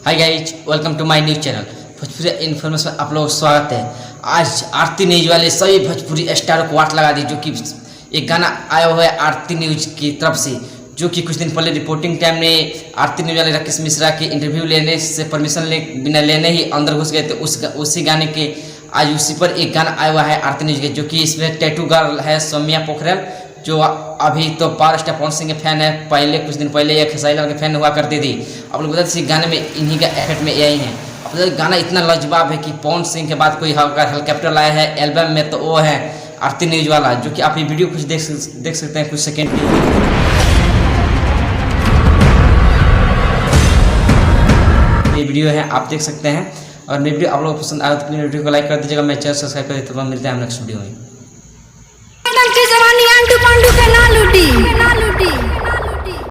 Hi guys, welcome to my news channel Bhojpuri information में आप लोगों का स्वागत है। आज आरती न्यूज वाले सभी भोजपुरी स्टारों को वाट लगा दी, जो कि एक गाना आया हुआ है आरती न्यूज की तरफ से, जो कि कुछ दिन पहले रिपोर्टिंग टाइम में आरती न्यूज वाले राकेश मिश्रा के इंटरव्यू लेने से परमिशन बिना लेने ही अंदर घुस गए थे। उसी गाने के आज उसी पर एक गाना आया हुआ है आरती न्यूज के, जो कि इसमें टैटू गर्ल है सौम्या पोखरेल, जो अभी तो पावर स्टार पवन सिंह के फैन है। पहले कुछ दिन पहले ये खेसारी लाल के फैन हुआ करती थी। आप लोग बता दें गाने में इन्हीं का इफेक्ट में यही है। अब गाना इतना लाजवाब है कि पवन सिंह के बाद कोई हेलीकॉप्टर लाया है एल्बम में, तो वो है आरती न्यूज वाला, जो कि आप ये वीडियो कुछ देख सकते हैं कुछ सेकेंड की। ये वीडियो है, आप देख सकते हैं। और मेरी वीडियो आप लोगों को पसंद आया तो वीडियो को लाइक कर दीजिएगा, मैं चैनल सब्सक्राइब कर देता हूँ। मिलते हैं हम नेक्स्ट वीडियो में।